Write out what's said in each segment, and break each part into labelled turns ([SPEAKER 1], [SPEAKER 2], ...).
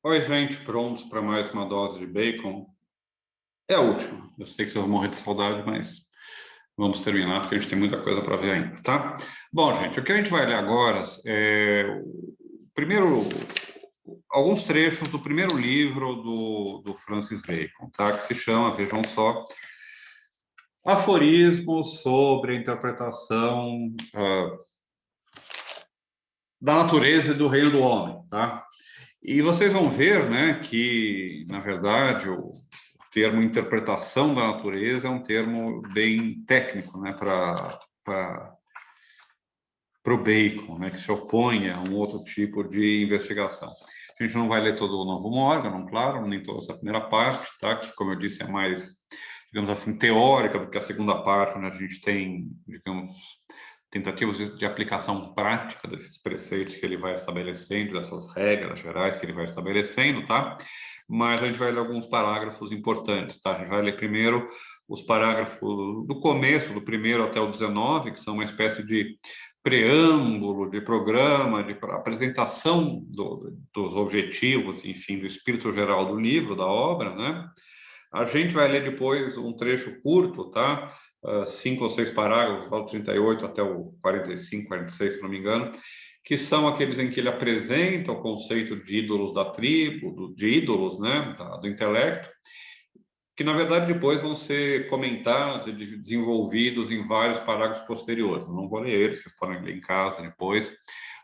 [SPEAKER 1] Oi, gente, prontos para mais uma dose de bacon? É a última. Eu sei que vocês vão morrer de saudade, mas vamos terminar porque a gente tem muita coisa para ver ainda, tá? Bom, gente, o que a gente vai ler agora é primeiro alguns trechos do primeiro livro do Francis Bacon, tá? Que se chama, vejam só, Aforismos sobre a interpretação da natureza e do reino do homem, tá? E vocês vão ver, né, que, na verdade, o termo interpretação da natureza é um termo bem técnico, né, para o Bacon, né, que se opõe a um outro tipo de investigação. A gente não vai ler todo o Novo Morganum, claro, nem toda essa primeira parte, tá, que, como eu disse, é mais, digamos assim, teórica do que a segunda parte, onde a gente tem, digamos, tentativas de aplicação prática desses preceitos que ele vai estabelecendo, dessas regras gerais que ele vai estabelecendo, tá? Mas a gente vai ler alguns parágrafos importantes, tá? A gente vai ler primeiro os parágrafos do começo, do primeiro até o 19, que são uma espécie de preâmbulo, de programa, de apresentação dos objetivos, enfim, do espírito geral do livro, da obra, né? A gente vai ler depois um trecho curto, tá? 5 ou 6 parágrafos, do 38 até o 45, 46, se não me engano, que são aqueles em que ele apresenta o conceito de ídolos da tribo, de ídolos, né? Do intelecto, que na verdade depois vão ser comentados e desenvolvidos em vários parágrafos posteriores. Eu não vou ler eles, vocês podem ler em casa depois.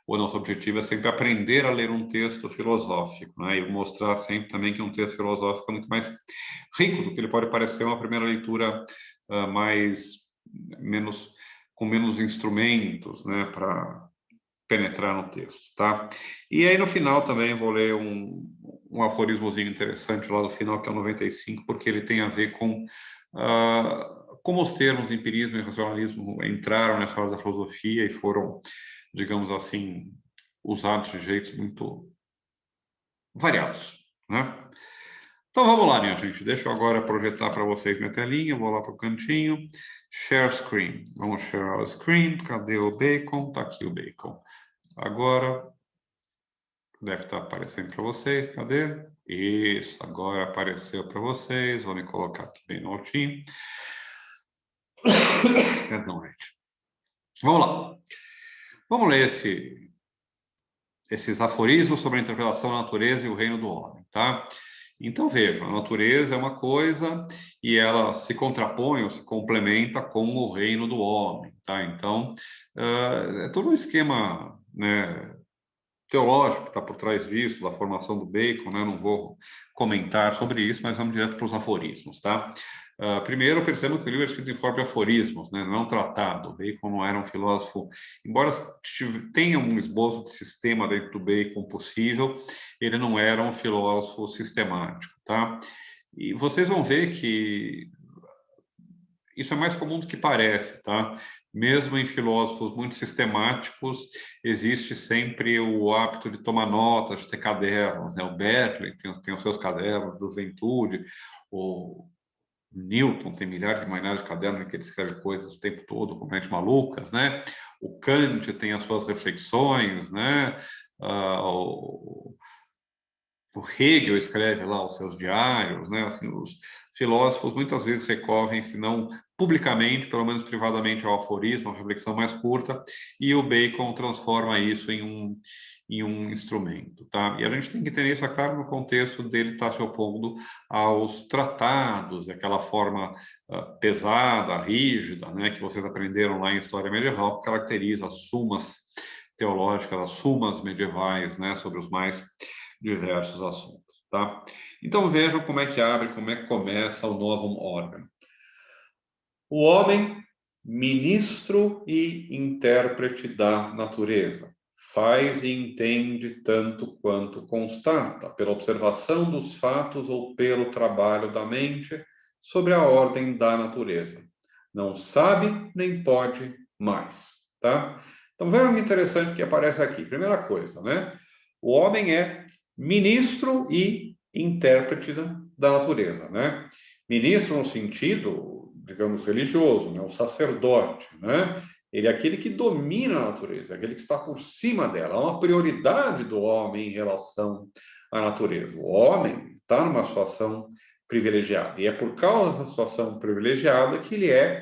[SPEAKER 1] O nosso objetivo é sempre aprender a ler um texto filosófico, né? E mostrar sempre também que um texto filosófico é muito mais rico do que ele pode parecer uma primeira leitura com menos instrumentos, né, para penetrar no texto, tá? E aí no final também vou ler um aforismozinho interessante lá do final, que é o 95, porque ele tem a ver com como os termos empirismo e racionalismo entraram nessa hora da filosofia e foram, digamos assim, usados de jeitos muito variados, né? Então vamos lá, minha gente. Deixa eu agora projetar para vocês minha telinha. Eu vou lá para o cantinho. Share screen. Vamos share our screen. Cadê o bacon? Tá aqui o bacon. Agora deve estar aparecendo para vocês. Cadê? Isso, agora apareceu para vocês. Vou me colocar aqui bem no altinho. Perdão, gente. Vamos lá. Vamos ler esses aforismos sobre a interpretação da natureza e o reino do homem, tá? Então, veja, a natureza é uma coisa e ela se contrapõe ou se complementa com o reino do homem, tá? Então, é todo um esquema, né, teológico que está por trás disso, da formação do Bacon, né? Não vou comentar sobre isso, mas vamos direto para os aforismos, tá? Primeiro, percebam que o livro é escrito em forma de aforismos, né? Não é um tratado. Bacon não era um filósofo, embora tenha um esboço de sistema dentro do Bacon possível, ele não era um filósofo sistemático, tá? E vocês vão ver que isso é mais comum do que parece, tá? Mesmo em filósofos muito sistemáticos, existe sempre o hábito de tomar notas, de ter cadernos, né? O Berkeley tem os seus cadernos de juventude, o Newton tem milhares de cadernos em que ele escreve coisas o tempo todo, completamente malucas, né? O Kant tem as suas reflexões, né? O Hegel escreve lá os seus diários, né? Assim, os filósofos muitas vezes recorrem, se não publicamente, pelo menos privadamente, ao aforismo, uma reflexão mais curta, e o Bacon transforma isso em um instrumento, tá? E a gente tem que entender isso, é claro, no contexto dele estar se opondo aos tratados, aquela forma pesada, rígida, né, que vocês aprenderam lá em História Medieval, que caracteriza as sumas teológicas, as sumas medievais, né, sobre os mais diversos assuntos, tá? Então vejam como é que abre, como é que começa o novo órgão. O homem, ministro e intérprete da natureza, faz e entende tanto quanto constata, pela observação dos fatos ou pelo trabalho da mente, sobre a ordem da natureza. Não sabe nem pode mais, tá? Então vejam que interessante que aparece aqui. Primeira coisa, né? O homem é ministro e intérprete da natureza, né? Ministro no sentido, digamos, religioso, né? O sacerdote, né? Ele é aquele que domina a natureza, aquele que está por cima dela. Há uma prioridade do homem em relação à natureza. O homem está numa situação privilegiada. E é por causa dessa situação privilegiada que ele é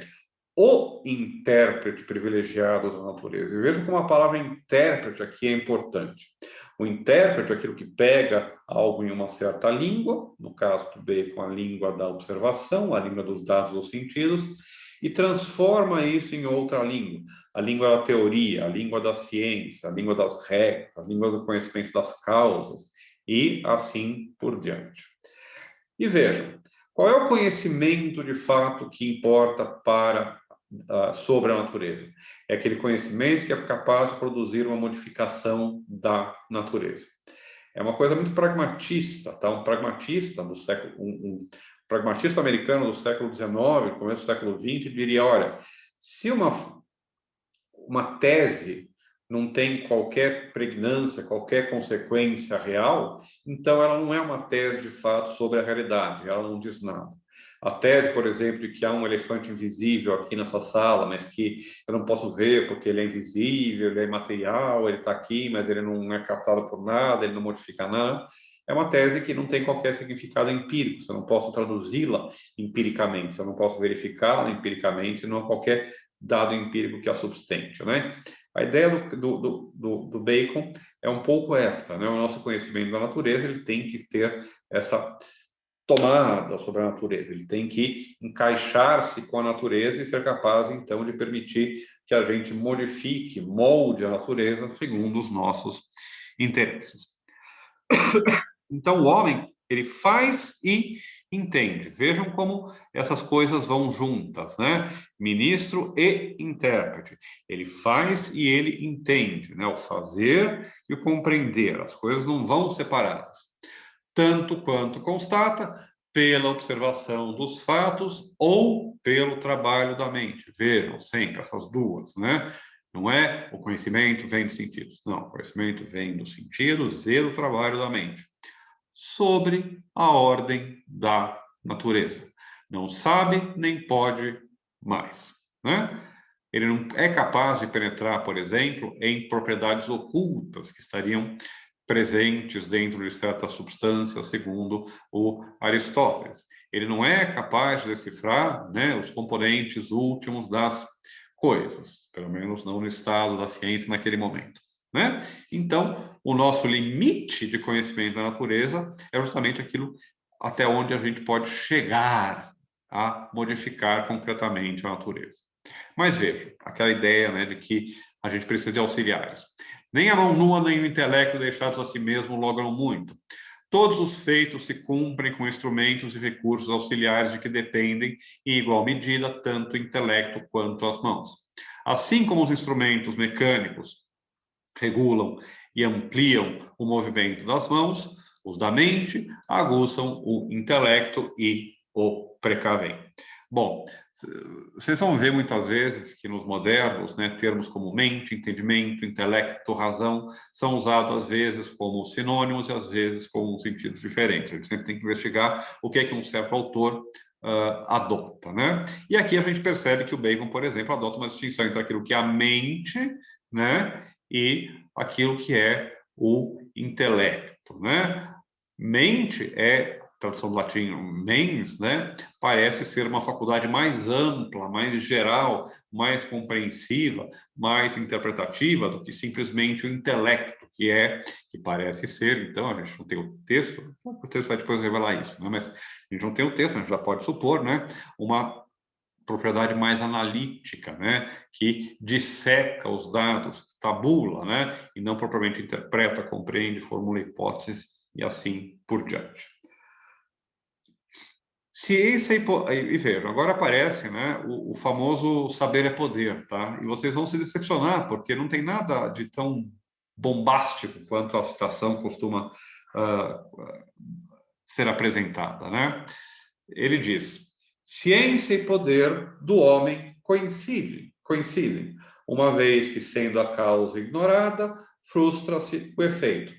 [SPEAKER 1] o intérprete privilegiado da natureza. E veja como a palavra intérprete aqui é importante. O intérprete é aquilo que pega algo em uma certa língua, no caso do Bacon, a língua da observação, a língua dos dados dos sentidos, e transforma isso em outra língua. A língua da teoria, a língua da ciência, a língua das regras, a língua do conhecimento das causas, e assim por diante. E vejam, qual é o conhecimento de fato que importa para sobre a natureza? É aquele conhecimento que é capaz de produzir uma modificação da natureza. É uma coisa muito pragmatista, tá? Um pragmatista do século, um pragmatista americano do século XIX, começo do século XX, diria: olha, se uma tese não tem qualquer pregnância, qualquer consequência real, então ela não é uma tese de fato sobre a realidade, ela não diz nada. A tese, por exemplo, de que há um elefante invisível aqui nessa sala, mas que eu não posso ver porque ele é invisível, ele é imaterial, ele está aqui, mas ele não é captado por nada, ele não modifica nada, é uma tese que não tem qualquer significado empírico, eu não posso traduzi-la empiricamente, eu não posso verificá-la empiricamente, não há qualquer dado empírico que a substante, né? A ideia do Bacon é um pouco esta, né? O nosso conhecimento da natureza, ele tem que ter essa tomada sobre a natureza, ele tem que encaixar-se com a natureza e ser capaz, então, de permitir que a gente modifique, molde a natureza segundo os nossos interesses. Então, o homem, ele faz e entende. Vejam como essas coisas vão juntas, né? Ministro e intérprete. Ele faz e ele entende, né? O fazer e o compreender. As coisas não vão separadas. Tanto quanto constata pela observação dos fatos ou pelo trabalho da mente. Vejam sempre essas duas, né? Não é o conhecimento vem dos sentidos. Não, o conhecimento vem dos sentidos e do trabalho da mente sobre a ordem da natureza. Não sabe nem pode mais, né? Ele não é capaz de penetrar, por exemplo, em propriedades ocultas que estariam presentes dentro de certas substâncias, segundo o Aristóteles. Ele não é capaz de decifrar, né, os componentes últimos das coisas, pelo menos não no estado da ciência naquele momento, né? Então, o nosso limite de conhecimento da natureza é justamente aquilo até onde a gente pode chegar a modificar concretamente a natureza. Mas veja, aquela ideia, né, de que a gente precisa de auxiliares. Nem a mão nua, nem o intelecto deixados a si mesmo logram muito. Todos os feitos se cumprem com instrumentos e recursos auxiliares de que dependem, em igual medida, tanto o intelecto quanto as mãos. Assim como os instrumentos mecânicos regulam e ampliam o movimento das mãos, os da mente aguçam o intelecto e o precavem. Bom, vocês vão ver muitas vezes que nos modernos, né, termos como mente, entendimento, intelecto, razão, são usados às vezes como sinônimos e às vezes com sentidos diferentes. A gente sempre tem que investigar o que é que um certo autor adota, né? E aqui a gente percebe que o Bacon, por exemplo, adota uma distinção entre aquilo que é a mente, né, e aquilo que é o intelecto, né? Mente é, tradução do latim, mens, né? Parece ser uma faculdade mais ampla, mais geral, mais compreensiva, mais interpretativa do que simplesmente o intelecto, que parece ser, então, a gente não tem o texto vai depois revelar isso, né? Mas a gente não tem o texto, a gente já pode supor, né? Uma propriedade mais analítica, né, que disseca os dados, tabula, né, e não propriamente interpreta, compreende, formula hipóteses e assim por diante. Ciência e vejam, agora aparece, né, o famoso saber é poder, tá? E vocês vão se decepcionar, porque não tem nada de tão bombástico quanto a citação costuma ser apresentada, né? Ele diz: ciência e poder do homem coincidem, uma vez que, sendo a causa ignorada, frustra-se o efeito.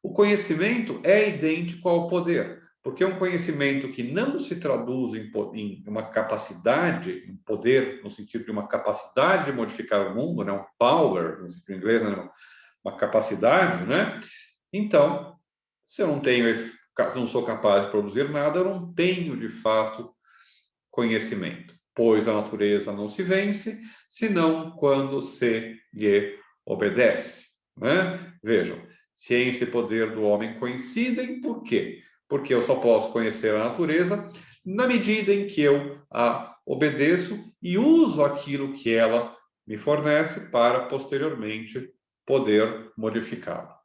[SPEAKER 1] O conhecimento é idêntico ao poder, Porque é um conhecimento que não se traduz em uma capacidade, em poder, no sentido de uma capacidade de modificar o mundo, né? Um power, no sentido inglês, né? Uma capacidade, né? Então, se eu não sou capaz de produzir nada, eu não tenho, de fato, conhecimento, pois a natureza não se vence, senão quando se lhe obedece, né? Vejam, ciência e poder do homem coincidem, por quê? Porque eu só posso conhecer a natureza na medida em que eu a obedeço e uso aquilo que ela me fornece para posteriormente poder modificá-la.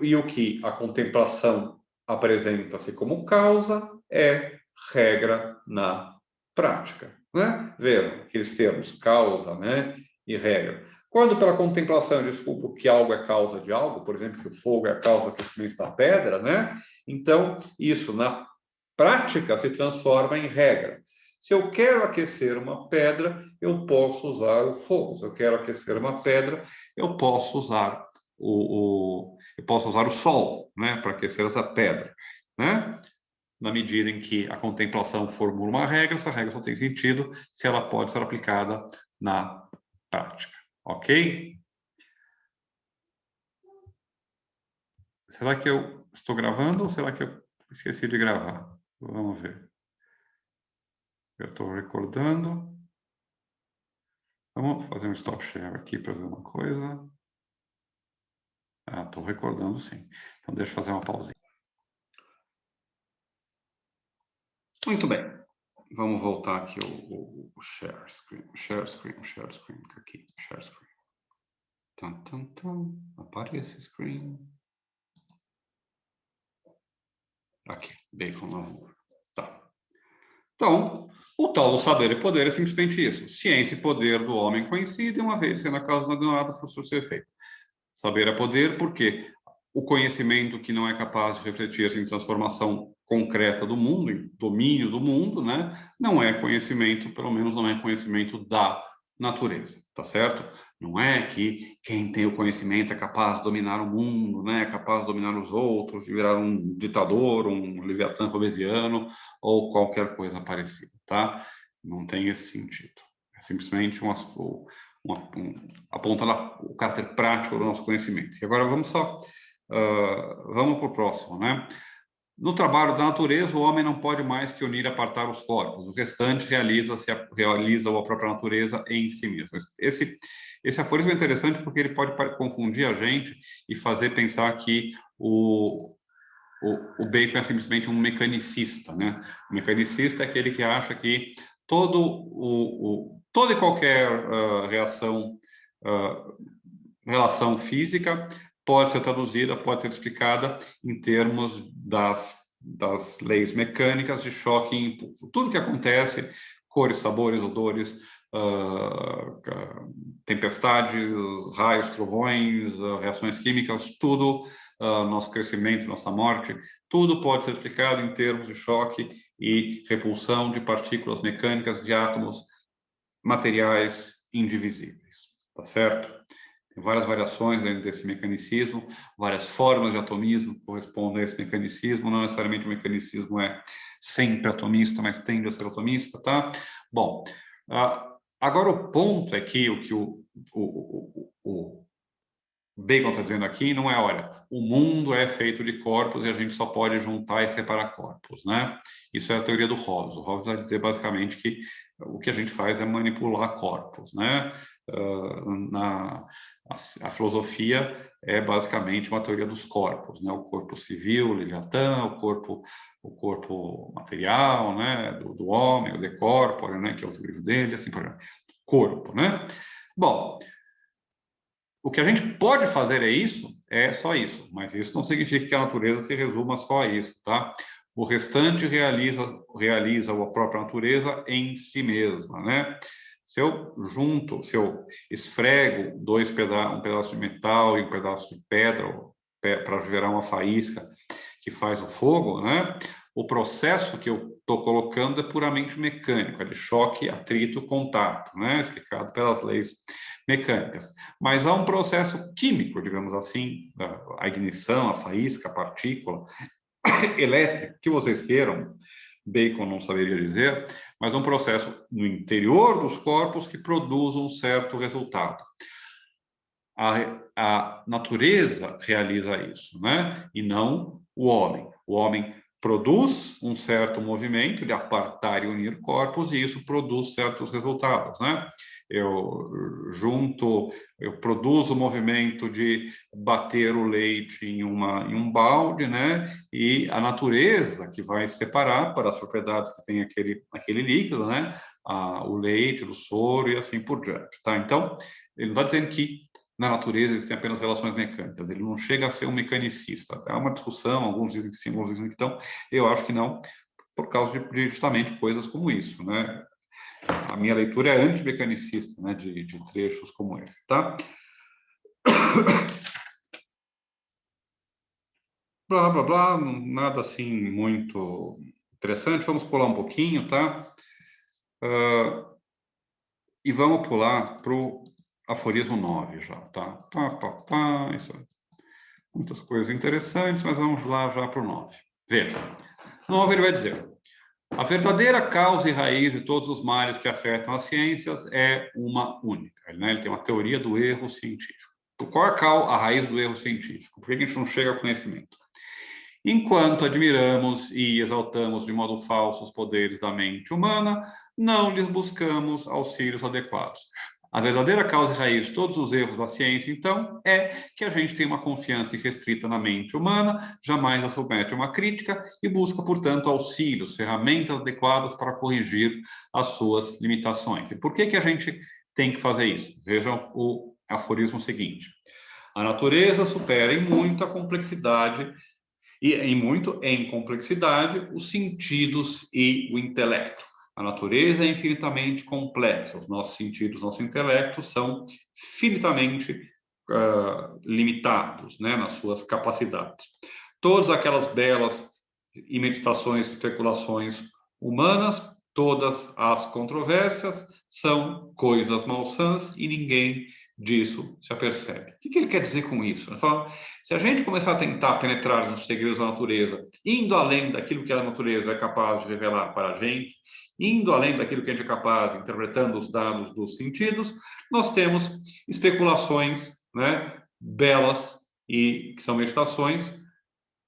[SPEAKER 1] E o que a contemplação apresenta-se como causa é regra na prática, né? Vejam, aqueles termos causa, né, e regra. Quando pela contemplação eu descubro que algo é causa de algo, por exemplo, que o fogo é a causa do aquecimento da pedra, né? Então, isso na prática se transforma em regra. Se eu quero aquecer uma pedra, eu posso usar o fogo. Se eu quero aquecer uma pedra, eu posso usar eu posso usar o sol, né, para aquecer essa pedra, né? Na medida em que a contemplação formula uma regra, essa regra só tem sentido se ela pode ser aplicada na prática, ok? Será que eu estou gravando ou será que eu esqueci de gravar? Vamos ver. Eu estou recordando. Vamos fazer um stop share aqui para ver uma coisa. Ah, estou recordando sim. Então deixa eu fazer uma pausinha. Muito bem. Vamos voltar aqui o share screen. Share screen aqui. Share screen. Tum, tum, tum. Aparece screen. Aqui, bacon novo. Tá. Então, o tal do saber e poder é simplesmente isso. Ciência e poder do homem coincidem, uma vez sendo a causa não nada fosse seu efeito. Saber é poder porque o conhecimento que não é capaz de refletir-se em transformação concreta do mundo, em domínio do mundo, né? Não é conhecimento, pelo menos não é conhecimento da natureza, tá certo? Não é que quem tem o conhecimento é capaz de dominar o mundo, né? É capaz de dominar os outros, de virar um ditador, um Leviatã Robesiano ou qualquer coisa parecida, tá? Não tem esse sentido. É simplesmente apontar o caráter prático do nosso conhecimento. E agora vamos vamos para o próximo, né? No trabalho da natureza, o homem não pode mais que unir e apartar os corpos. O restante realiza a própria natureza em si mesmo. Esse aforismo é interessante porque ele pode confundir a gente e fazer pensar que o Bacon é simplesmente um mecanicista, né? O mecanicista é aquele que acha que toda e qualquer relação física pode ser traduzida, pode ser explicada em termos das leis mecânicas de choque e impulso. Tudo que acontece, cores, sabores, odores, tempestades, raios, trovões, reações químicas, tudo, nosso crescimento, nossa morte, tudo pode ser explicado em termos de choque e repulsão de partículas mecânicas de átomos materiais indivisíveis, tá certo? Tem várias variações dentro desse mecanicismo, várias formas de atomismo que correspondem a esse mecanicismo, não necessariamente o mecanicismo é sempre atomista, mas tende a ser atomista, tá? Bom, agora o ponto é que o que o Bacon está dizendo aqui não é, olha, o mundo é feito de corpos e a gente só pode juntar e separar corpos, né? Isso é a teoria do Hobbes. O Hobbes vai dizer basicamente que o que a gente faz é manipular corpos, né? A filosofia é basicamente uma teoria dos corpos, né? O corpo civil, o Leviatã, o corpo material, né? Do homem, o De Corpore, né? Que é o livro dele, assim por diante. Corpo, né? Bom, o que a gente pode fazer é só isso, mas isso não significa que a natureza se resuma só a isso, tá? O restante realiza a própria natureza em si mesma, né? Se eu esfrego um pedaço de metal e um pedaço de pedra para gerar uma faísca que faz o fogo, né? o processo que eu estou colocando é puramente mecânico, é de choque, atrito, contato, né? Explicado pelas leis mecânicas. Mas há um processo químico, digamos assim, a ignição, a faísca, a partícula elétrica, que vocês queiram, Bacon não saberia dizer, mas um processo no interior dos corpos que produz um certo resultado. A natureza realiza isso, né? E não o homem. O homem produz um certo movimento de apartar e unir corpos e isso produz certos resultados, né? Eu produzo o movimento de bater o leite em um balde, né? E a natureza que vai separar para as propriedades que tem aquele líquido, né? O leite, o soro e assim por diante, tá? Então, ele não está dizendo que na natureza existem apenas relações mecânicas, ele não chega a ser um mecanicista. Há uma discussão, alguns dizem que sim, alguns dizem que não, eu acho que não, por causa de justamente coisas como isso, né? A minha leitura é antimecanicista, né, de trechos como esse, tá? Blá, blá, blá, nada assim muito interessante, vamos pular um pouquinho, tá? E vamos pular para o aforismo 9 já, tá? Isso aí. Muitas coisas interessantes, mas vamos lá já para o 9. Veja, no 9 ele vai dizer: a verdadeira causa e raiz de todos os males que afetam as ciências é uma única. Né? Ele tem uma teoria do erro científico. Qual é a raiz do erro científico? Por que a gente não chega ao conhecimento? Enquanto admiramos e exaltamos de modo falso os poderes da mente humana, não lhes buscamos auxílios adequados. A verdadeira causa e raiz de todos os erros da ciência, então, é que a gente tem uma confiança irrestrita na mente humana, jamais a submete a uma crítica e busca, portanto, auxílios, ferramentas adequadas para corrigir as suas limitações. E por que a gente tem que fazer isso? Vejam o aforismo seguinte: a natureza supera em muito a complexidade e em complexidade os sentidos e o intelecto. A natureza é infinitamente complexa, os nossos sentidos, nosso intelecto são finitamente limitados, né, nas suas capacidades. Todas aquelas belas imeditações, especulações humanas, todas as controvérsias são coisas malsãs e ninguém disso se apercebe. O que ele quer dizer com isso? Ele fala, se a gente começar a tentar penetrar nos segredos da natureza, indo além daquilo que a natureza é capaz de revelar para a gente, indo além daquilo que a gente é capaz, interpretando os dados dos sentidos, nós temos especulações, né, belas e que são meditações,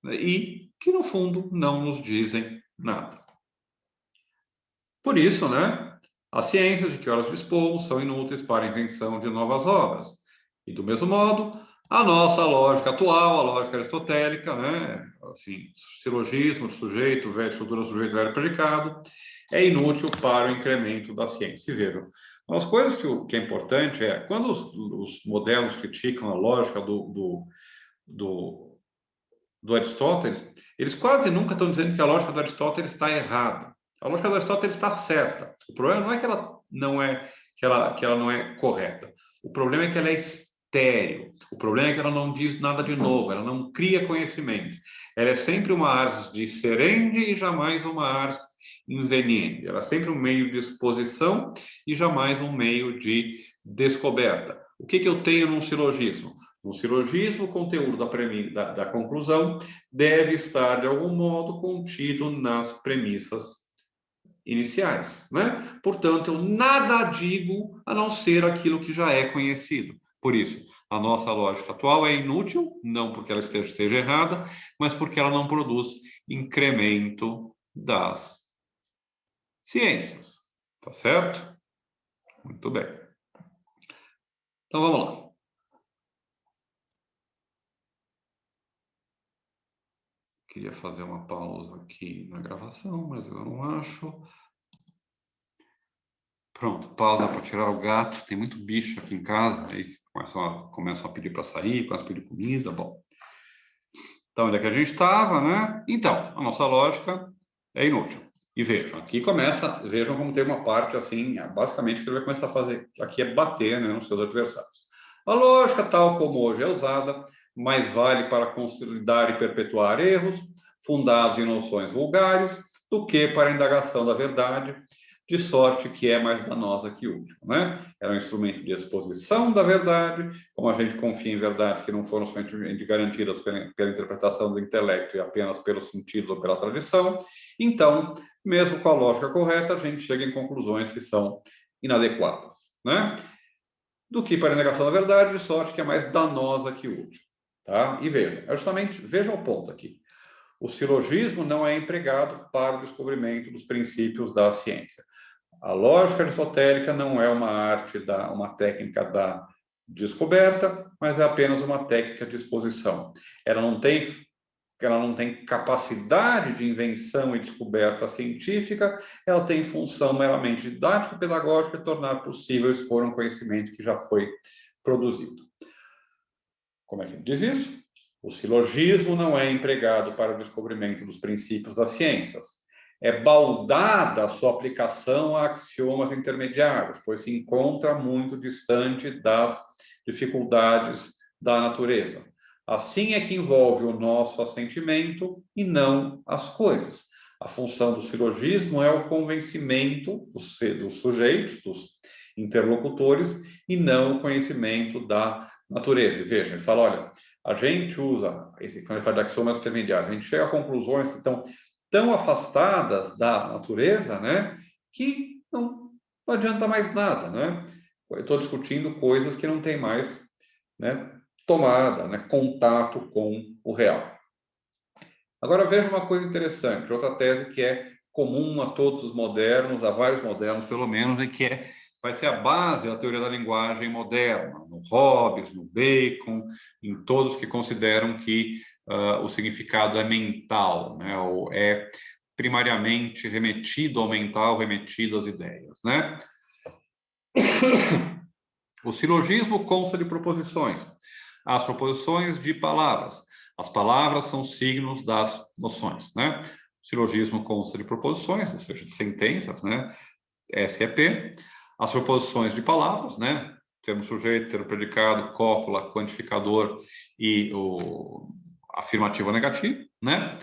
[SPEAKER 1] né, e que, no fundo, não nos dizem nada. Por isso, né, as ciências de que elas dispomos são inúteis para a invenção de novas obras. E, do mesmo modo, a nossa lógica atual, a lógica aristotélica, né, assim, silogismo do sujeito, estrutura do sujeito, verbo, predicado, é inútil para o incremento da ciência. E vejam, uma das coisas que é importante é, quando os modernos criticam a lógica do Aristóteles, eles quase nunca estão dizendo que a lógica do Aristóteles está errada. A lógica do Aristóteles está certa. O problema não é que ela não é correta. O problema é que ela é estéril. O problema é que ela não diz nada de novo, ela não cria conhecimento. Ela é sempre uma ars discerende e jamais uma ars inveniendi. Ela é sempre um meio de exposição e jamais um meio de descoberta. O que eu tenho num silogismo? No silogismo, o conteúdo da conclusão deve estar, de algum modo, contido nas premissas iniciais, né? Portanto, eu nada digo a não ser aquilo que já é conhecido. Por isso, a nossa lógica atual é inútil, não porque ela esteja errada, mas porque ela não produz incremento das ciências. Tá certo? Muito bem. Então, vamos lá. Queria fazer uma pausa aqui na gravação, mas eu não acho. Pronto, pausa para tirar o gato. Tem muito bicho aqui em casa, aí começam a pedir para sair, começam a pedir comida. Bom, então onde é que a gente estava, né? Então, a nossa lógica é inútil. E vejam, vejam como tem uma parte assim, basicamente o que ele vai começar a fazer aqui é bater, né, nos seus adversários. A lógica, tal como hoje é usada, mais vale para consolidar e perpetuar erros, fundados em noções vulgares, do que para a indagação da verdade, de sorte que é mais danosa que útil, né? Era um instrumento de exposição da verdade, como a gente confia em verdades que não foram somente garantidas pela interpretação do intelecto e apenas pelos sentidos ou pela tradição. Então, mesmo com a lógica correta, a gente chega em conclusões que são inadequadas, né? Do que para a negação da verdade, de sorte que é mais danosa que útil, tá? E veja o ponto aqui. O silogismo não é empregado para o descobrimento dos princípios da ciência. A lógica aristotélica não é uma técnica da descoberta, mas é apenas uma técnica de exposição. Ela não tem capacidade de invenção e descoberta científica, ela tem função meramente didática e pedagógica de tornar possível expor um conhecimento que já foi produzido. Como é que ele diz isso? O silogismo não é empregado para o descobrimento dos princípios das ciências. É baldada a sua aplicação a axiomas intermediários, pois se encontra muito distante das dificuldades da natureza. Assim é que envolve o nosso assentimento e não as coisas. A função do silogismo é o convencimento dos sujeitos, dos interlocutores, e não o conhecimento da natureza. E veja, ele fala, olha, a gente usa, quando ele fala de axiomas intermediários, a gente chega a conclusões que estão tão afastadas da natureza, né, que não adianta mais nada, né? Eu estou discutindo coisas que não têm mais, né, tomada, né, contato com o real. Agora veja uma coisa interessante, outra tese que é comum a todos os modernos, a vários modernos pelo menos, e que vai ser a base da teoria da linguagem moderna, no Hobbes, no Bacon, em todos que consideram que o significado é mental, né, ou é primariamente remetido ao mental, remetido às ideias, né? O silogismo consta de proposições. As proposições de palavras. As palavras são signos das noções, né? O silogismo consta de proposições, ou seja, de sentenças, né? SEP. As proposições de palavras, né? Termo sujeito, termo predicado, cópula, quantificador e o afirmativo negativo, né?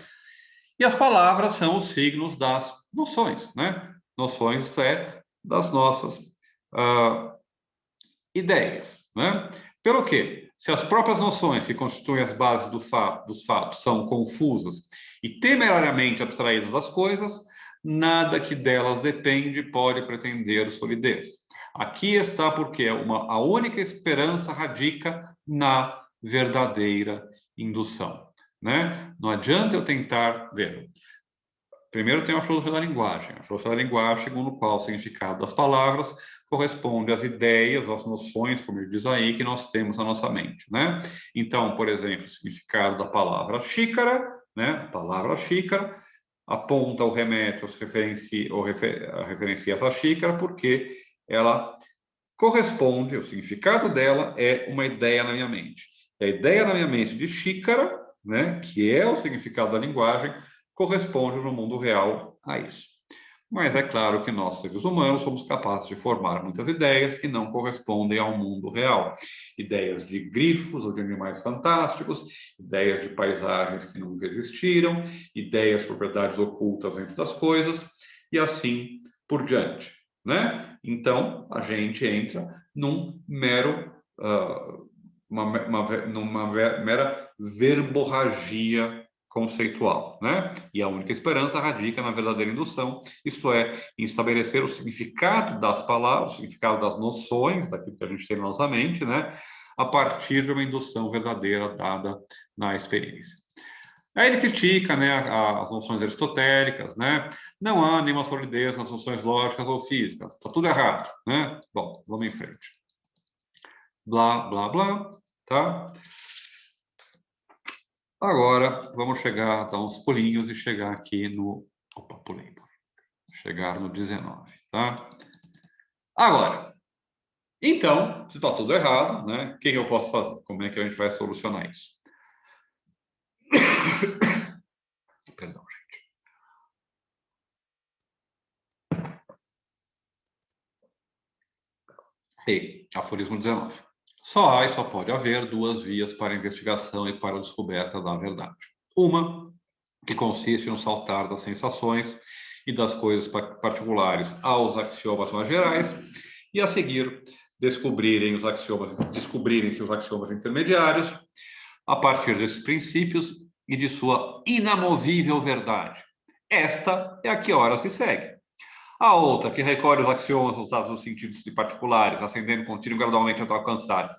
[SPEAKER 1] E as palavras são os signos das noções, né? Noções, isto é, das nossas ideias, né? Pelo quê? Se as próprias noções que constituem as bases dos fatos são confusas e temerariamente abstraídas das coisas, nada que delas depende pode pretender solidez. Aqui está porque a única esperança radica na verdadeira indução, né? Não adianta eu tentar ver. Primeiro tem a filosofia da linguagem. A filosofia da linguagem, segundo o qual o significado das palavras corresponde às ideias, às noções, como ele diz aí, que nós temos na nossa mente, né? Então, por exemplo, o significado da palavra xícara, né? A palavra xícara aponta ou remete, referencia essa xícara, porque ela corresponde, o significado dela é uma ideia na minha mente. E a ideia na minha mente de xícara, né, que é o significado da linguagem, corresponde no mundo real a isso. Mas é claro que nós, seres humanos, somos capazes de formar muitas ideias que não correspondem ao mundo real. Ideias de grifos ou de animais fantásticos, ideias de paisagens que nunca existiram, ideias de propriedades ocultas dentro das coisas, e assim por diante, né? Então, a gente entra num mero, numa mera verborragia conceitual, né? E a única esperança radica na verdadeira indução, isto é, em estabelecer o significado das palavras, o significado das noções, daquilo que a gente tem na nossa mente, né? A partir de uma indução verdadeira dada na experiência. Aí ele critica, né, as noções aristotélicas, né? Não há nenhuma solidez nas noções lógicas ou físicas. Está tudo errado, né? Bom, vamos em frente. Blá, blá, blá, tá? Agora, vamos chegar, dar uns pulinhos e chegar aqui no... Opa, pulei. Chegar no 19, tá? Agora, então, se está tudo errado, né? O que eu posso fazer? Como é que a gente vai solucionar isso? Perdão, gente. E, aforismo 19. Só há e só pode haver duas vias para a investigação e para a descoberta da verdade. Uma que consiste no saltar das sensações e das coisas particulares aos axiomas mais gerais, e a seguir descobrirem os axiomas intermediários a partir desses princípios e de sua inamovível verdade. Esta é a que ora se segue. A outra, que recolhe os axiomas usados nos sentidos de particulares, ascendendo contínuo gradualmente até alcançar,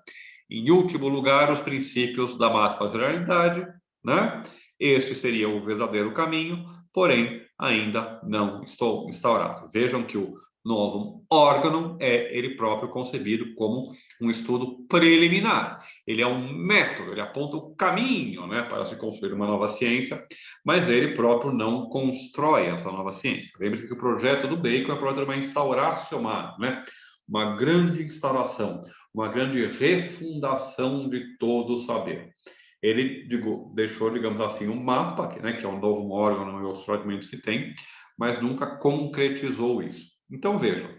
[SPEAKER 1] em último lugar, os princípios da máxima generalidade, né? Este seria o verdadeiro caminho, porém, ainda não estou instaurado. Vejam que o novo órgão é ele próprio concebido como um estudo preliminar. Ele é um método, ele aponta o caminho, né, para se construir uma nova ciência, mas ele próprio não constrói essa nova ciência. Lembre-se que o projeto do Bacon é o projeto de uma instauração, né? Uma grande instauração, uma grande refundação de todo o saber. Ele deixou, digamos assim, um mapa, né, que é um novo órgão e os fragmentos que tem, mas nunca concretizou isso. Então, vejam,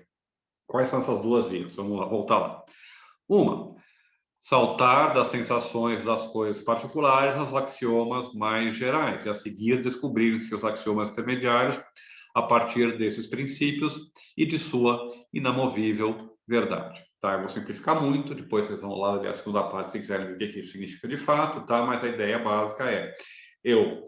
[SPEAKER 1] quais são essas duas vias? Vamos lá, voltar lá. Uma, saltar das sensações das coisas particulares aos axiomas mais gerais, e a seguir descobrir-se os axiomas intermediários a partir desses princípios e de sua inamovível verdade. Tá? Eu vou simplificar muito, depois vocês vão lá ler a segunda parte se quiserem ver o que isso significa de fato, tá? Mas a ideia básica é eu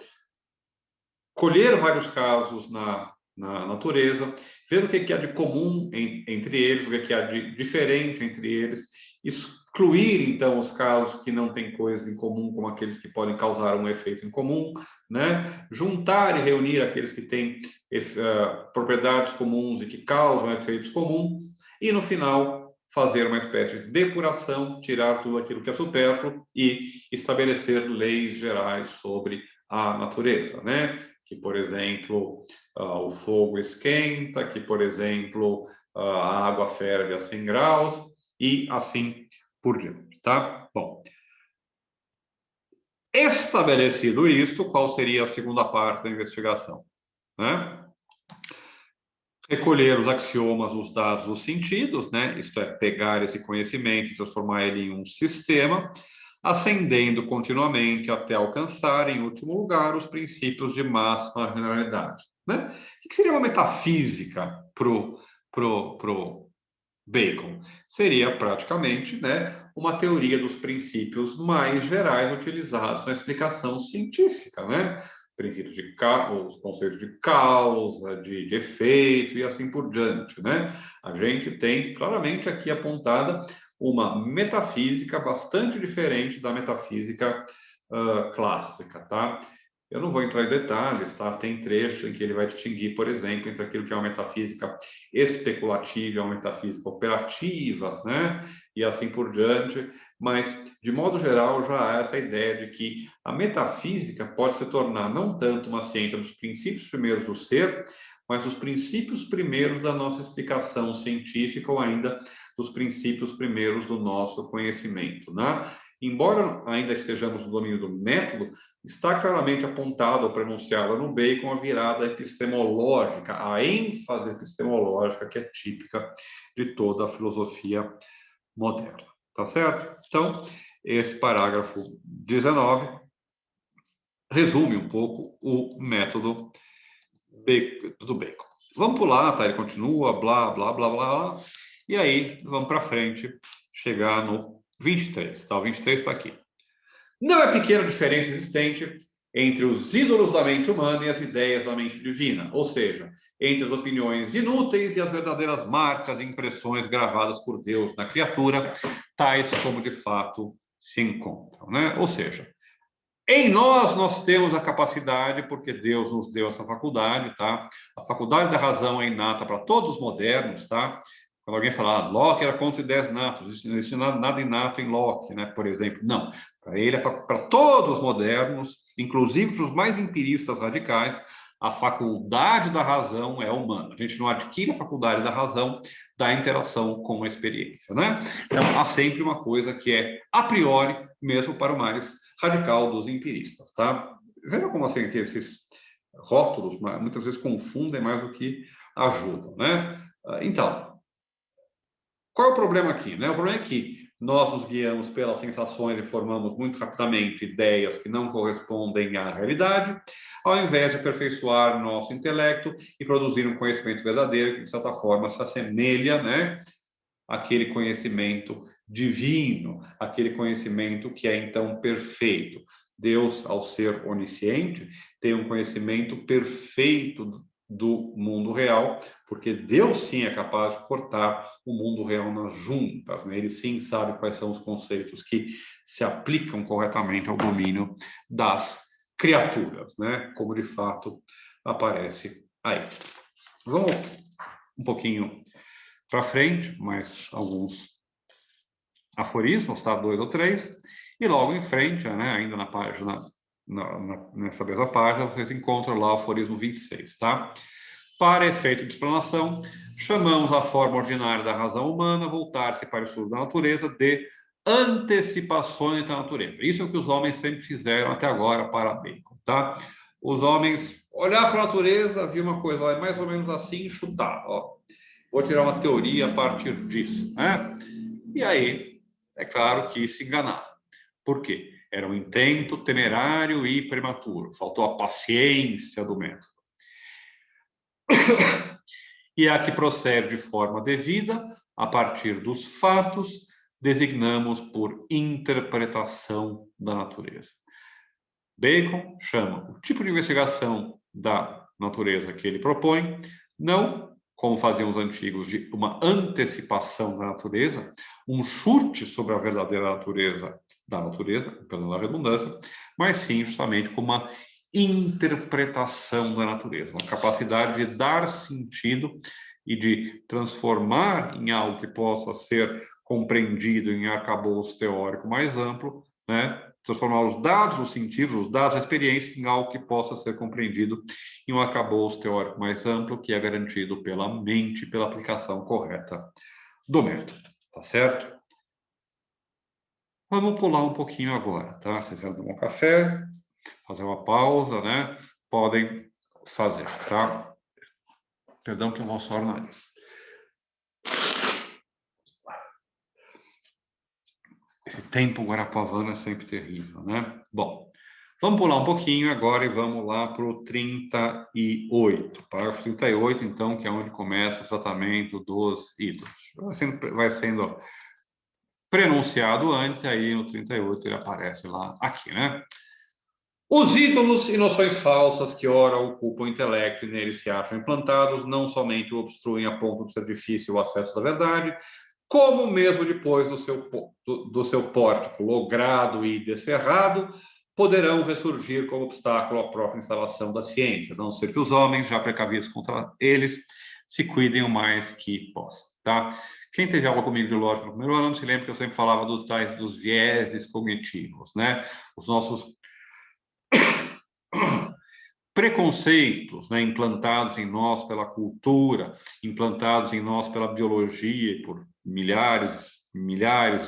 [SPEAKER 1] colher vários casos na natureza, ver o que há de comum entre eles, o que há de diferente entre eles, excluir, então, os casos que não têm coisas em comum, como aqueles que podem causar um efeito em comum, né? Juntar e reunir aqueles que têm propriedades comuns e que causam efeitos comuns, e, no final, fazer uma espécie de depuração, tirar tudo aquilo que é supérfluo e estabelecer leis gerais sobre a natureza, né? Que, por exemplo, o fogo esquenta, que, por exemplo, a água ferve a 100 graus e assim por diante, tá? Bom, estabelecido isto, qual seria a segunda parte da investigação, né? Recolher os axiomas, os dados, os sentidos, né? Isto é, pegar esse conhecimento e transformar ele em um sistema, ascendendo continuamente até alcançar, em último lugar, os princípios de máxima generalidade. Né? O que seria uma metafísica pro Bacon? Seria praticamente, né, uma teoria dos princípios mais gerais utilizados na explicação científica, né? Princípios de os conceitos de causa, de efeito e assim por diante, né? A gente tem claramente aqui apontada uma metafísica bastante diferente da metafísica clássica, tá? Eu não vou entrar em detalhes, tá? Tem trecho em que ele vai distinguir, por exemplo, entre aquilo que é uma metafísica especulativa e uma metafísica operativa, né? E assim por diante. Mas, de modo geral, já há essa ideia de que a metafísica pode se tornar não tanto uma ciência dos princípios primeiros do ser, mas dos princípios primeiros da nossa explicação científica ou ainda dos princípios primeiros do nosso conhecimento, né? Embora ainda estejamos no domínio do método, está claramente apontado ao pronunciá-la no Bacon a virada epistemológica, a ênfase epistemológica que é típica de toda a filosofia moderna, tá certo? Então, esse parágrafo 19 resume um pouco o método do Bacon. Vamos pular, tá? Ele continua, blá, blá, blá, blá, e aí vamos para frente, chegar no 23, tá? O 23 está aqui. Não é pequena a diferença existente entre os ídolos da mente humana e as ideias da mente divina, ou seja, entre as opiniões inúteis e as verdadeiras marcas e impressões gravadas por Deus na criatura, tais como de fato se encontram, né? Ou seja, em nós temos a capacidade, porque Deus nos deu essa faculdade, tá? A faculdade da razão é inata para todos os modernos, tá? Quando alguém fala, Locke era contra as ideias natas, não existe nada inato em Locke, né? Por exemplo, não. Para ele, para todos os modernos, inclusive para os mais empiristas radicais, a faculdade da razão é humana. A gente não adquire a faculdade da razão da interação com a experiência, né? Então, há sempre uma coisa que é a priori, mesmo para o mais radical dos empiristas, tá? Veja como assim que esses rótulos muitas vezes confundem mais do que ajudam, né? Então, qual é o problema aqui, né? O problema é que nós nos guiamos pelas sensações e formamos muito rapidamente ideias que não correspondem à realidade, ao invés de aperfeiçoar nosso intelecto e produzir um conhecimento verdadeiro que, de certa forma, se assemelha, né, àquele conhecimento divino, aquele conhecimento que é, então, perfeito. Deus, ao ser onisciente, tem um conhecimento perfeito do mundo real, porque Deus sim é capaz de cortar o mundo real nas juntas, né? Ele sim sabe quais são os conceitos que se aplicam corretamente ao domínio das criaturas, né? Como de fato aparece aí. Vamos um pouquinho para frente, mais alguns aforismos, tá? 2 ou 3, e logo em frente, né, ainda na página, nessa mesma página, vocês encontram lá o aforismo 26, tá? Para efeito de explanação, chamamos a forma ordinária da razão humana voltar-se para o estudo da natureza de antecipações da natureza. Isso é o que os homens sempre fizeram até agora para Bacon, tá? Os homens olhar para a natureza, viam uma coisa lá, mais ou menos assim, e chutar, ó. Vou tirar uma teoria a partir disso, né? E aí, é claro que se enganava. Por quê? Era um intento temerário e prematuro. Faltou a paciência do método. E a que procede de forma devida, a partir dos fatos, designamos por interpretação da natureza. Bacon chama o tipo de investigação da natureza que ele propõe, não, como faziam os antigos, de uma antecipação da natureza, um chute sobre a verdadeira natureza da natureza, perdão da redundância, mas sim justamente como uma interpretação da natureza, uma capacidade de dar sentido e de transformar em algo que possa ser compreendido em arcabouço teórico mais amplo, né? Transformar os dados, os sentidos, os dados da experiência em algo que possa ser compreendido em um arcabouço teórico mais amplo, que é garantido pela mente, pela aplicação correta do método, tá certo? Vamos pular um pouquinho agora, tá? Vocês vão tomar um café, fazer uma pausa, né? Podem fazer, tá? Perdão que eu vou suar o nariz. Esse tempo guarapuavano é sempre terrível, né? Bom, vamos pular um pouquinho agora e vamos lá para o 38. Parágrafo 38, então, que é onde começa o tratamento dos ídolos. Vai sendo prenunciado antes, e aí no 38 ele aparece lá, aqui, né? Os ídolos e noções falsas que ora ocupam o intelecto e neles se acham implantados não somente o obstruem a ponto de ser difícil o acesso da verdade, como mesmo depois do seu pórtico logrado e descerrado, poderão ressurgir como obstáculo à própria instalação da ciência, a não ser que os homens, já precavidos contra eles, se cuidem o mais que possam, tá? Quem teve aula comigo de lógica no primeiro ano se lembra que eu sempre falava dos vieses cognitivos, né? Os nossos preconceitos, né, implantados em nós pela cultura, implantados em nós pela biologia, por milhares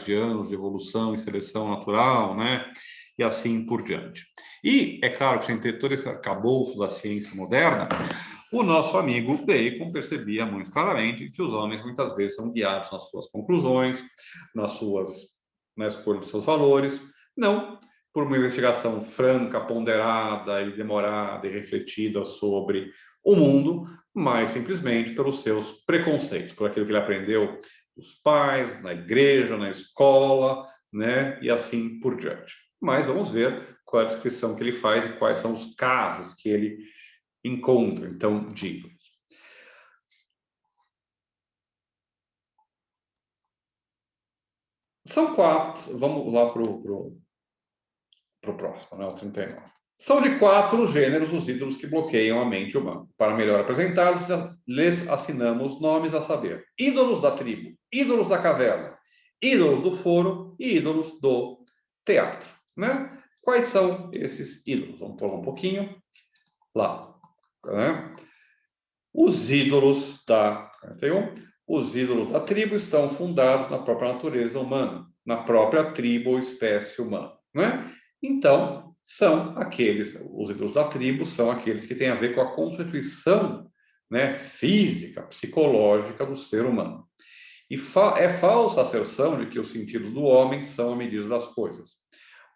[SPEAKER 1] de anos de evolução e seleção natural, né, e assim por diante. E é claro que sem ter todo esse arcabouço da ciência moderna, o nosso amigo Bacon percebia muito claramente que os homens muitas vezes são guiados nas suas conclusões, na escolha dos seus valores, não por uma investigação franca, ponderada e demorada e refletida sobre o mundo, mas simplesmente pelos seus preconceitos, por aquilo que ele aprendeu dos pais, na igreja, na escola, né, e assim por diante. Mas vamos ver qual é a descrição que ele faz e quais são os casos que ele encontra, então, de ídolos. São 4, vamos lá para o próximo, né, o 39. São de 4 gêneros os ídolos que bloqueiam a mente humana. Para melhor apresentá-los, lhes assinamos nomes a saber: ídolos da tribo, ídolos da caverna, ídolos do foro e ídolos do teatro, né? Quais são esses ídolos? Vamos pular um pouquinho lá, né? Os ídolos da 41, os ídolos da tribo estão fundados na própria natureza humana, na própria tribo ou espécie humana, né? Então, são aqueles, os ídolos da tribo são aqueles que têm a ver com a constituição, né, física, psicológica do ser humano. E é falsa a asserção de que os sentidos do homem são a medida das coisas.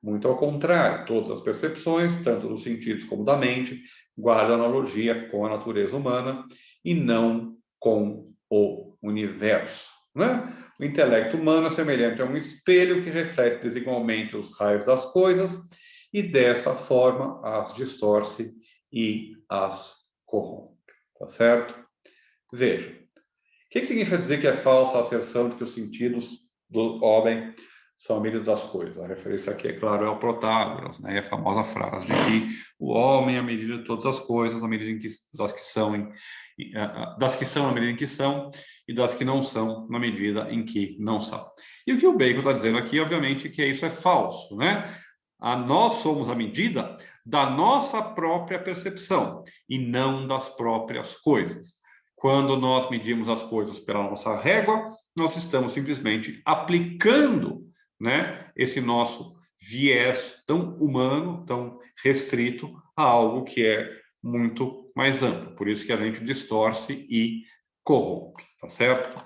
[SPEAKER 1] Muito ao contrário, todas as percepções, tanto dos sentidos como da mente, guardam analogia com a natureza humana e não com o universo, né? O intelecto humano é semelhante a um espelho que reflete desigualmente os raios das coisas e dessa forma as distorce e as corrompe, tá certo? Veja, o que significa dizer que é falsa a asserção de que os sentidos do homem são a medida das coisas? A referência aqui, é claro, é ao Protágoras, né? E a famosa frase de que o homem é a medida de todas as coisas, a medida em que, das que são na medida em que são e das que não são na medida em que não são. E o que o Bacon está dizendo aqui, obviamente, que isso é falso, né? Nós somos a medida da nossa própria percepção e não das próprias coisas. Quando nós medimos as coisas pela nossa régua, nós estamos simplesmente aplicando, né, esse nosso viés tão humano, tão restrito, a algo que é muito mais amplo. Por isso que a gente distorce e corrompe, tá certo?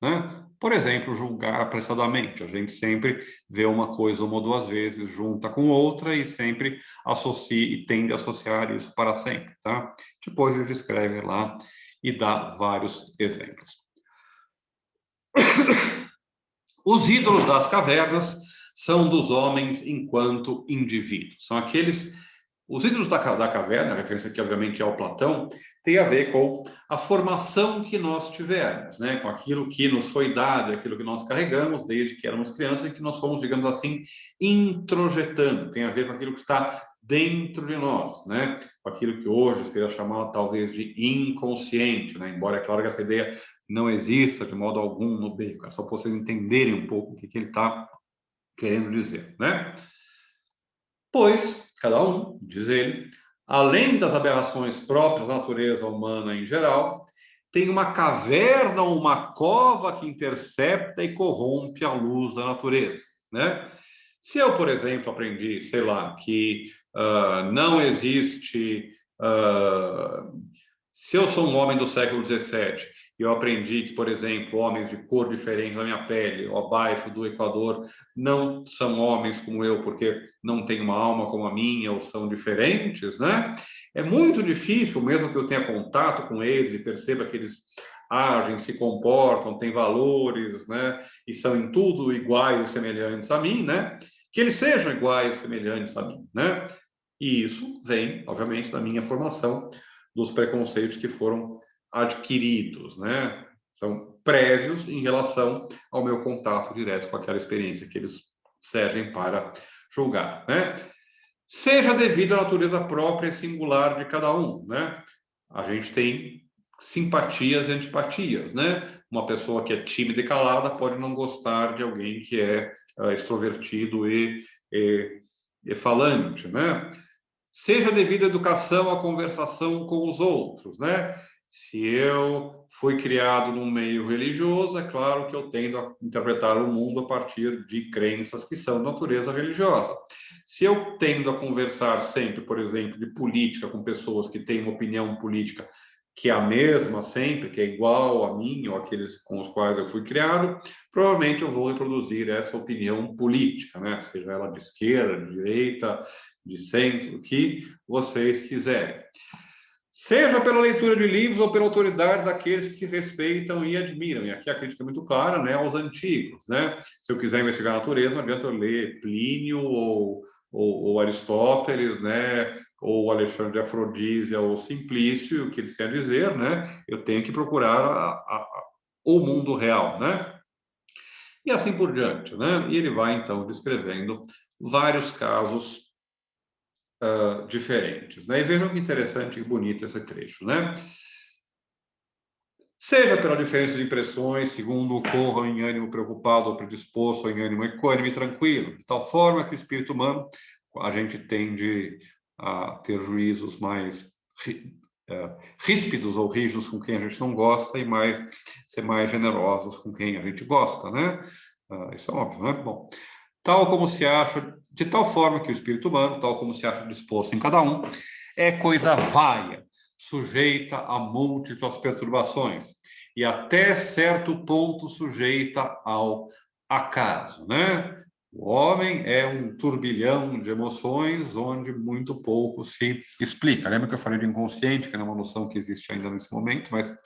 [SPEAKER 1] Né? Por exemplo, julgar apressadamente. A gente sempre vê uma coisa uma ou duas vezes, junta com outra e sempre associa e tende a associar isso para sempre, tá? Depois ele descreve lá e dá vários exemplos. Os ídolos das cavernas são dos homens enquanto indivíduos. São aqueles... Os ídolos da caverna, a referência aqui, obviamente, é ao Platão, tem a ver com a formação que nós tivemos, né? Com aquilo que nos foi dado, aquilo que nós carregamos desde que éramos crianças e que nós fomos, digamos assim, introjetando. Tem a ver com aquilo que está dentro de nós, né? Com aquilo que hoje seria chamado, talvez, de inconsciente, né? Embora é claro que essa ideia não exista de modo algum no Bacon, é só para vocês entenderem um pouco o que ele está querendo dizer, né? Pois, cada um, diz ele, além das aberrações próprias da natureza humana em geral, tem uma caverna ou uma cova que intercepta e corrompe a luz da natureza, né? Se eu, por exemplo, aprendi, sei lá, que não existe... se eu sou um homem do século XVII e eu aprendi que, por exemplo, homens de cor diferente da minha pele, ou abaixo do Equador, não são homens como eu, porque não têm uma alma como a minha, ou são diferentes, né? É muito difícil, mesmo que eu tenha contato com eles e perceba que eles agem, se comportam, têm valores, né? E são em tudo iguais e semelhantes a mim, né? Que eles sejam iguais e semelhantes a mim, né? E isso vem, obviamente, da minha formação, dos preconceitos que foram adquiridos, né? São prévios em relação ao meu contato direto com aquela experiência que eles servem para julgar, né? Seja devido à natureza própria e singular de cada um, né? A gente tem simpatias e antipatias, né? Uma pessoa que é tímida e calada pode não gostar de alguém que é extrovertido e falante, né? Seja devido à educação, à conversação com os outros, né? Se eu fui criado num meio religioso, é claro que eu tendo a interpretar o mundo a partir de crenças que são de natureza religiosa. Se eu tendo a conversar sempre, por exemplo, de política com pessoas que têm uma opinião política que é a mesma sempre, que é igual a mim ou aqueles com os quais eu fui criado, provavelmente eu vou reproduzir essa opinião política, né? Seja ela de esquerda, de direita, de centro, o que vocês quiserem. Seja pela leitura de livros ou pela autoridade daqueles que se respeitam e admiram. E aqui a crítica é muito clara, né, aos antigos, né? Se eu quiser investigar a natureza, não adianta eu ler Plínio ou Aristóteles, né, ou Alexandre de Afrodísia ou Simplício, o que eles têm a dizer, né? Eu tenho que procurar o mundo real, né? E assim por diante, né? E ele vai, então, descrevendo vários casos diferentes, né? E vejam que interessante e bonito esse trecho, né? Seja pela diferença de impressões, segundo ocorram em ânimo preocupado ou predisposto, ou em ânimo equânime e tranquilo, de tal forma que o espírito humano, a gente tende a ter juízos mais ríspidos ou rígidos com quem a gente não gosta e ser mais generosos com quem a gente gosta, né? Isso é óbvio, né? Bom, tal como se acha, de tal forma que o espírito humano, tal como se acha disposto em cada um, é coisa vária, sujeita a múltiplas perturbações, e até certo ponto sujeita ao acaso, né? O homem é um turbilhão de emoções onde muito pouco se explica. Lembra que eu falei de inconsciente, que não é uma noção que existe ainda nesse momento, mas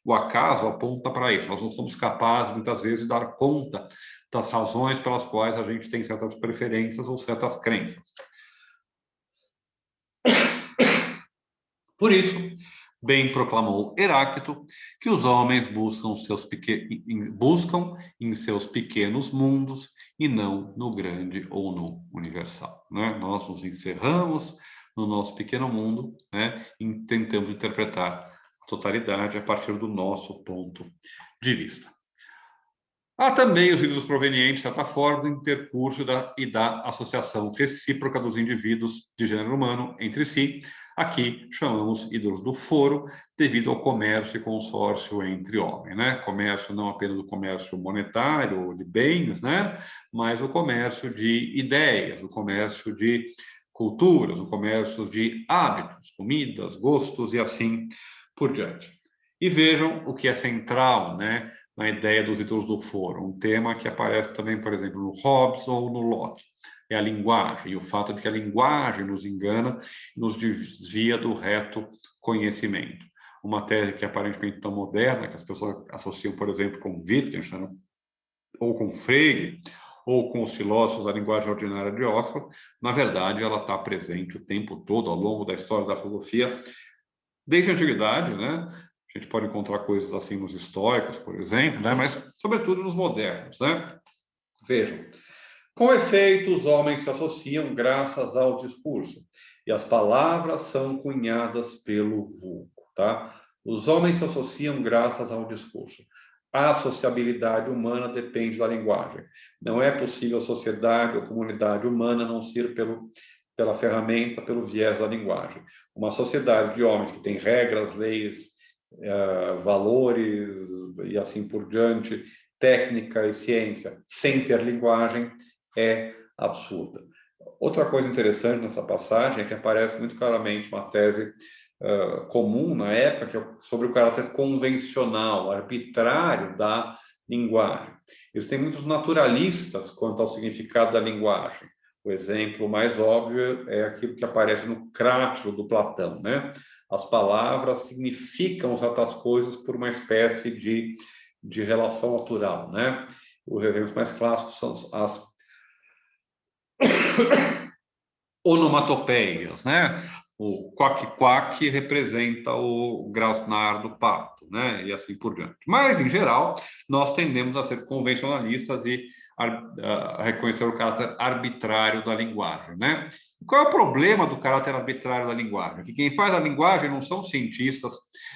[SPEAKER 1] o acaso aponta para isso. Nós não somos capazes, muitas vezes, de dar conta das razões pelas quais a gente tem certas preferências ou certas crenças. Por isso, bem proclamou Heráclito que os homens buscam em seus pequenos mundos e não no grande ou no universal, né? Nós nos encerramos no nosso pequeno mundo, né? E tentamos interpretar a totalidade a partir do nosso ponto de vista. Há também os ídolos provenientes, de certa forma, do intercurso e da associação recíproca dos indivíduos de gênero humano entre si. Aqui chamamos ídolos do foro, devido ao comércio e consórcio entre homens, né? Comércio não apenas o comércio monetário, de bens, né? Mas o comércio de ideias, o comércio de culturas, o comércio de hábitos, comidas, gostos e assim por diante. E vejam o que é central, né? Na ideia dos ídolos do foro, um tema que aparece também, por exemplo, no Hobbes ou no Locke, é a linguagem, e o fato de que a linguagem nos engana, nos desvia do reto conhecimento. Uma tese que é aparentemente tão moderna, que as pessoas associam, por exemplo, com Wittgenstein, ou com Freire, ou com os filósofos da linguagem ordinária de Oxford, na verdade, ela está presente o tempo todo, ao longo da história da filosofia, desde a antiguidade, né? A gente pode encontrar coisas assim nos estoicos, por exemplo, né? Mas, sobretudo, nos modernos, né? Vejam, com efeito, os homens se associam graças ao discurso, e as palavras são cunhadas pelo vulgo, tá? Os homens se associam graças ao discurso. A sociabilidade humana depende da linguagem. Não é possível a sociedade ou comunidade humana não ser pela ferramenta, pelo viés da linguagem. Uma sociedade de homens que tem regras, leis, valores e assim por diante, técnica e ciência, sem ter linguagem, é absurda. Outra coisa interessante nessa passagem é que aparece muito claramente uma tese comum na época, que é sobre o caráter convencional, arbitrário da linguagem. Existem muitos naturalistas quanto ao significado da linguagem. O exemplo mais óbvio é aquilo que aparece no Crátilo do Platão, né? As palavras significam certas coisas por uma espécie de relação natural, né? Os exemplos mais clássicos são as onomatopeias, né? O quack-quack representa o grasnar do pato, né? E assim por diante. Mas, em geral, nós tendemos a ser convencionalistas e a reconhecer o caráter arbitrário da linguagem, né? Qual é o problema do caráter arbitrário da linguagem? Que quem faz a linguagem não são cientistas,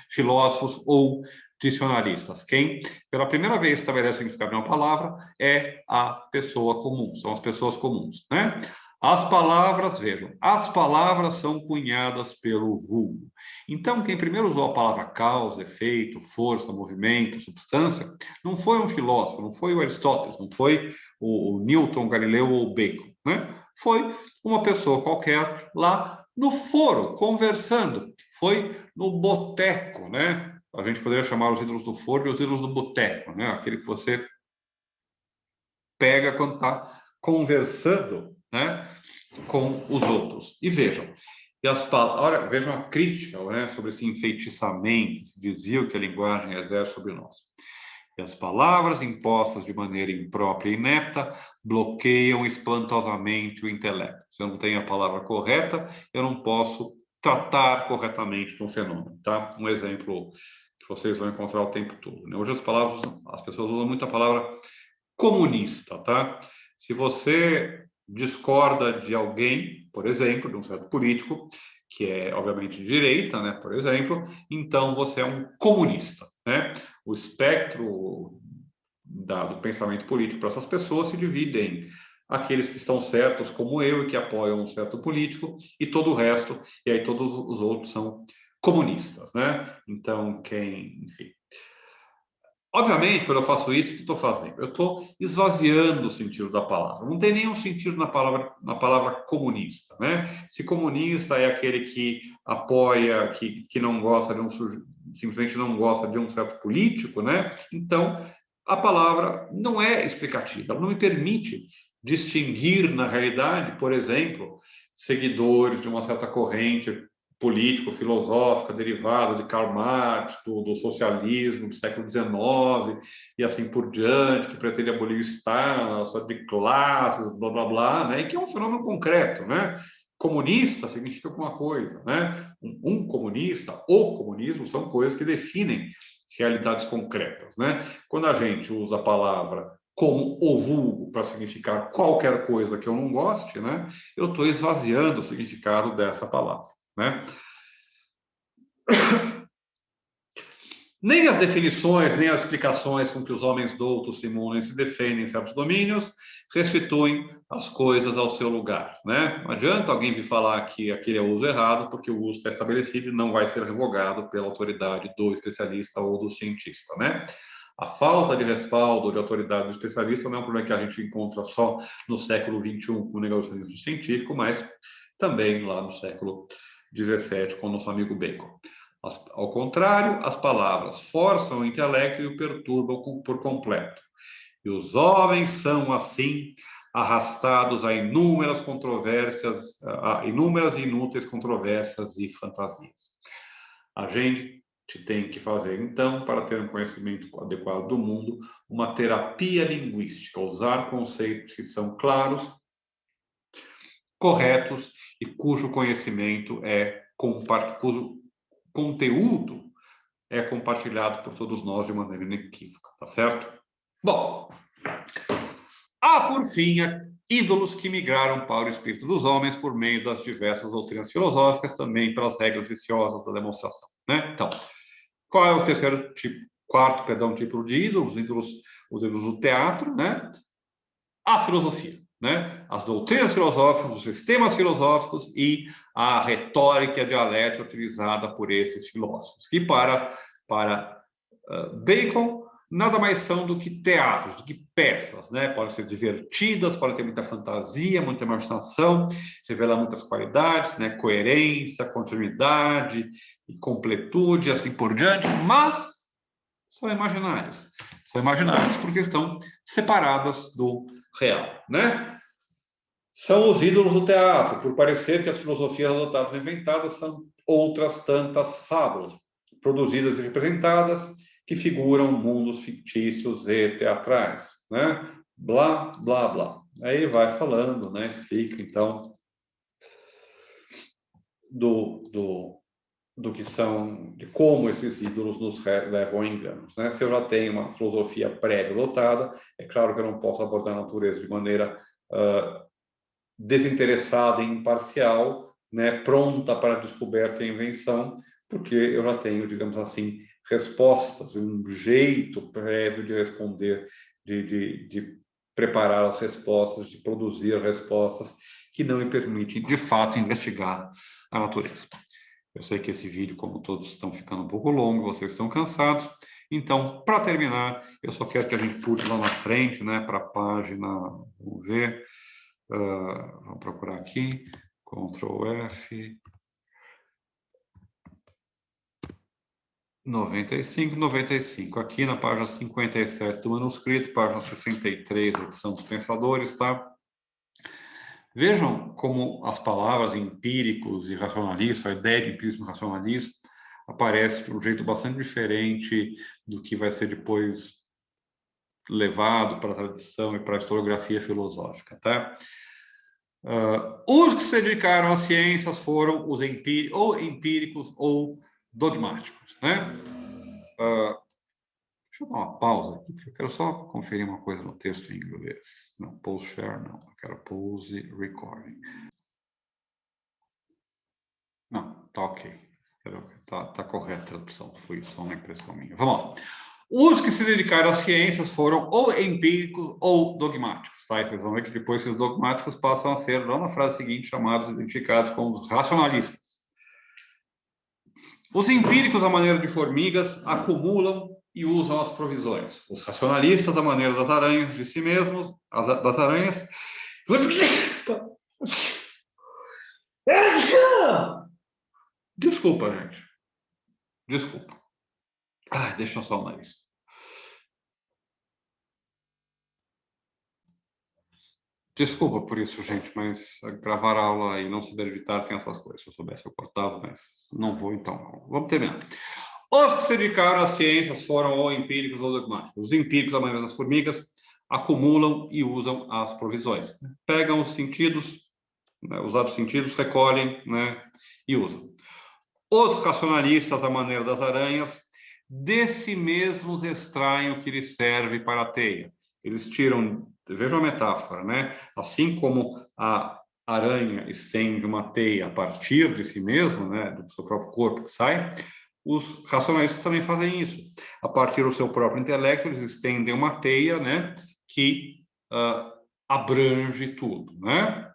[SPEAKER 1] filósofos ou dicionaristas. Quem, pela primeira vez, estabelece o significado de uma palavra é a pessoa comum, são as pessoas comuns, né? As palavras, vejam, as palavras são cunhadas pelo vulgo. Então, quem primeiro usou a palavra causa, efeito, força, movimento, substância, não foi um filósofo, não foi o Aristóteles, não foi o Newton, Galileu ou Bacon, né? Foi uma pessoa qualquer lá no foro, conversando. Foi no boteco, né? A gente poderia chamar os ídolos do foro de os ídolos do boteco, né? Aquele que você pega quando está conversando, né, com os outros. E vejam, vejam a crítica, né, sobre esse enfeitiçamento, esse desvio que a linguagem exerce sobre nós. E as palavras impostas de maneira imprópria e inepta bloqueiam espantosamente o intelecto. Se eu não tenho a palavra correta, eu não posso tratar corretamente de um fenômeno, tá? Um exemplo que vocês vão encontrar o tempo todo, né? Hoje as pessoas usam muito a palavra comunista, tá? Se você discorda de alguém, por exemplo, de um certo político, que é, obviamente, de direita, né, por exemplo, então você é um comunista, né? O espectro do pensamento político para essas pessoas se divide em aqueles que estão certos, como eu, e que apoiam um certo político, e todo o resto, e aí todos os outros são comunistas, né? Então, enfim... Obviamente, quando eu faço isso, o que estou fazendo? Eu estou esvaziando o sentido da palavra. Não tem nenhum sentido na palavra comunista, né? Se comunista é aquele que apoia, que não gosta de simplesmente não gosta de um certo político, né? Então, a palavra não é explicativa, ela não me permite distinguir, na realidade, por exemplo, seguidores de uma certa corrente político-filosófica derivada de Karl Marx, do socialismo do século XIX e assim por diante, que pretende abolir o Estado, só de classes, blá, blá, blá, né? E que é um fenômeno concreto, né? Comunista significa alguma coisa, né? Um comunista, o comunismo, são coisas que definem realidades concretas, né? Quando a gente usa a palavra como o vulgo para significar qualquer coisa que eu não goste, né? Eu estou esvaziando o significado dessa palavra, né? Nem as definições, nem as explicações com que os homens doutos se imunem se defendem em certos domínios restituem as coisas ao seu lugar, né? Não adianta alguém vir falar que aquele é o uso errado, porque o uso está estabelecido e não vai ser revogado pela autoridade do especialista ou do cientista, né? A falta de respaldo de autoridade do especialista não é um problema que a gente encontra só no século XXI com o negacionismo científico, mas também lá no século XVII com o nosso amigo Bacon. Ao contrário, as palavras forçam o intelecto e o perturbam por completo. E os homens são, assim, arrastados a inúmeras controvérsias, a inúmeras e inúteis controvérsias e fantasias. A gente tem que fazer, então, para ter um conhecimento adequado do mundo, uma terapia linguística, usar conceitos que são claros, corretos e cujo conhecimento cujo conteúdo é compartilhado por todos nós de maneira inequívoca, tá certo? Bom, há, por fim, ídolos que migraram para o espírito dos homens por meio das diversas doutrinas filosóficas, também pelas regras viciosas da demonstração, né? Então, qual é o quarto tipo de ídolos? Os ídolos do teatro, né? A filosofia, né? As doutrinas filosóficas, os sistemas filosóficos e a retórica e a dialética utilizada por esses filósofos, que para Bacon nada mais são do que teatros, do que peças, né? Podem ser divertidas, podem ter muita fantasia, muita imaginação, revelar muitas qualidades, né? Coerência, continuidade e completude, assim por diante, mas são imaginárias. São imaginárias porque estão separadas do real, né? São os ídolos do teatro, por parecer que as filosofias adotadas ou inventadas são outras tantas fábulas, produzidas e representadas, que figuram mundos fictícios e teatrais, né? Blá, blá, blá. Aí ele vai falando, né? Explica, então, do que são, de como esses ídolos nos levam a enganos, né? Se eu já tenho uma filosofia prévia adotada, é claro que eu não posso abordar a natureza de maneira desinteressada e imparcial, né? Pronta para a descoberta e a invenção, porque eu já tenho, digamos assim, respostas, um jeito prévio de responder, de preparar as respostas, de produzir respostas que não me permitem, de fato, investigar a natureza. Eu sei que esse vídeo, como todos, estão ficando um pouco longo, vocês estão cansados. Então, para terminar, eu só quero que a gente pule lá na frente, né, para a página, vamos ver, vamos procurar aqui, Ctrl F, 95, aqui na página 57 do manuscrito, página 63 da edição dos Pensadores, tá? Vejam como as palavras empíricos e racionalistas, a ideia de empirismo racionalista, aparece de um jeito bastante diferente do que vai ser depois levado para a tradição e para a historiografia filosófica, tá? Os que se dedicaram às ciências foram os empíricos ou dogmáticos, né? Deixa eu dar uma pausa aqui, porque eu quero só conferir uma coisa no texto em inglês. Não, pause share, não. Eu quero pause recording. Não, tá ok. Tá correta a tradução, foi só uma impressão minha. Vamos lá. Os que se dedicaram às ciências foram ou empíricos ou dogmáticos, tá? E vocês vão ver que depois esses dogmáticos passam a ser, lá na frase seguinte, chamados, identificados como os racionalistas. Os empíricos, à maneira de formigas, acumulam e usam as provisões. Os racionalistas, à maneira das aranhas, de si mesmos, das aranhas. Desculpa, gente. Desculpa. Deixa eu só o nariz. Desculpa por isso, gente, mas gravar aula e não saber editar tem essas coisas. Se eu soubesse, eu cortava, mas não vou, então. Vamos terminar. Os que se dedicaram às ciências foram ou empíricos ou dogmáticos. Os empíricos, a maioria das formigas, acumulam e usam as provisões. Pegam os sentidos, né, usados sentidos, recolhem, né, e usam. Os racionalistas, à maneira das aranhas, de si mesmos extraem o que lhes serve para a teia. Eles tiram, veja a metáfora, né? Assim como a aranha estende uma teia a partir de si mesmo, né, do seu próprio corpo que sai, os racionalistas também fazem isso. A partir do seu próprio intelecto, eles estendem uma teia, né, que abrange tudo, né?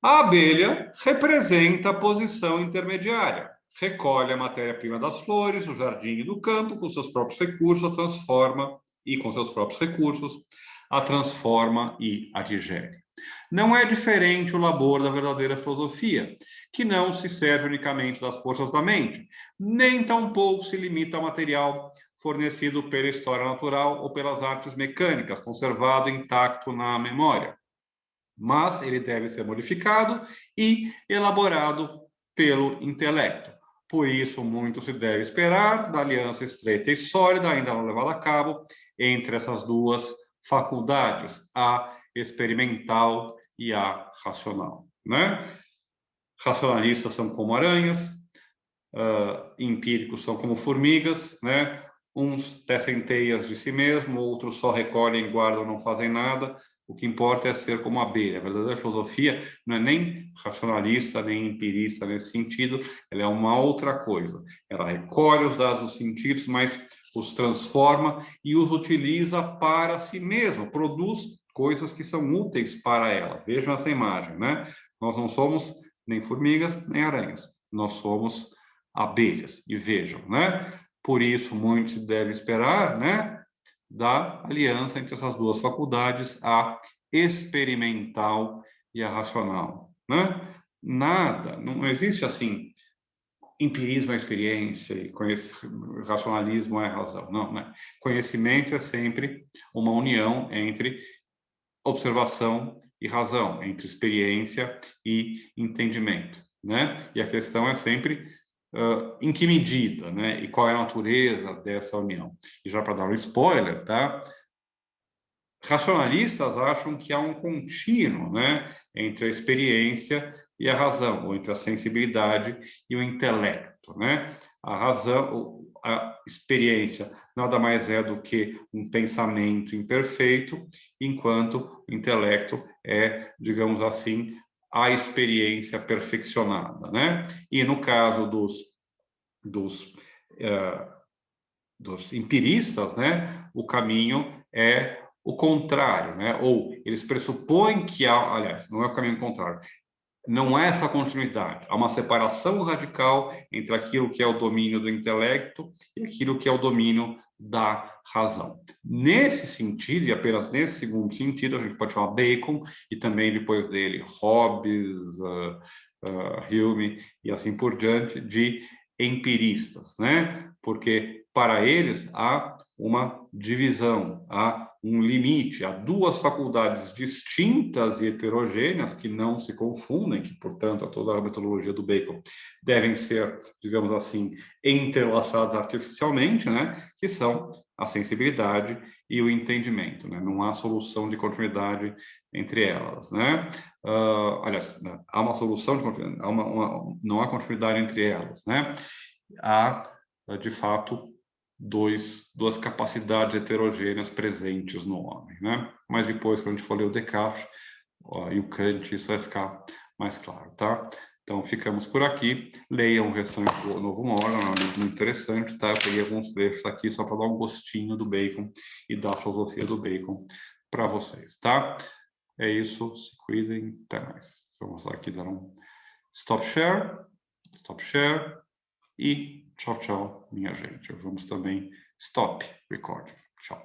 [SPEAKER 1] A abelha representa a posição intermediária. Recolhe a matéria-prima das flores, do jardim e do campo, com seus próprios recursos, a transforma e com seus próprios recursos, a transforma e a digere. Não é diferente o labor da verdadeira filosofia, que não se serve unicamente das forças da mente, nem tampouco se limita ao material fornecido pela história natural ou pelas artes mecânicas, conservado intacto na memória. Mas ele deve ser modificado e elaborado pelo intelecto. Por isso, muito se deve esperar da aliança estreita e sólida, ainda não levada a cabo, entre essas duas faculdades, a experimental e a racional, né? Racionalistas são como aranhas, empíricos são como formigas, né? Uns tecem teias de si mesmo, outros só recolhem, guardam, não fazem nada. O que importa é ser como a abelha. A verdadeira filosofia não é nem racionalista, nem empirista nesse sentido, ela é uma outra coisa. Ela recolhe os dados dos sentidos, mas os transforma e os utiliza para si mesma, produz coisas que são úteis para ela. Vejam essa imagem, né? Nós não somos nem formigas, nem aranhas. Nós somos abelhas. E vejam, né? Por isso, muito se deve esperar, né, da aliança entre essas duas faculdades, a experimental e a racional, né? Nada, não existe assim, empirismo é experiência e racionalismo é razão. Não, né? Conhecimento é sempre uma união entre observação e razão, entre experiência e entendimento, né? E a questão é sempre em que medida, né? E qual é a natureza dessa união? E já para dar um spoiler, tá? Racionalistas acham que há um contínuo, né, entre a experiência e a razão, ou entre a sensibilidade e o intelecto, né? A razão, a experiência nada mais é do que um pensamento imperfeito, enquanto o intelecto é, digamos assim, a experiência perfeccionada, né? E no caso dos empiristas, né, o caminho é o contrário, né? Ou eles pressupõem que há, aliás, não é o caminho contrário, não é essa continuidade, há uma separação radical entre aquilo que é o domínio do intelecto e aquilo que é o domínio da razão. Nesse sentido, e apenas nesse segundo sentido, a gente pode chamar Bacon e também depois dele Hobbes, Hume e assim por diante, de empiristas, né? Porque para eles há uma divisão, há um limite, há duas faculdades distintas e heterogêneas que não se confundem, que, portanto, a toda a metodologia do Bacon devem ser, digamos assim, entrelaçadas artificialmente, né? Que são a sensibilidade e o entendimento, né? Não há solução de continuidade entre elas, né? Aliás, há uma solução de continuidade, não há continuidade entre elas, né? Há, de fato, duas capacidades heterogêneas presentes no homem, né? Mas depois, quando a gente for ler o Descartes e o Kant, isso vai ficar mais claro, tá? Então, ficamos por aqui. Leiam o restante do Novo Mora, é um livro muito interessante, tá? Eu peguei alguns trechos aqui só para dar um gostinho do Bacon e da filosofia do Bacon para vocês, tá? É isso, se cuidem, até mais. Vamos lá aqui dar um stop share e Tchau, tchau, minha gente. Vamos também stop recording. Tchau.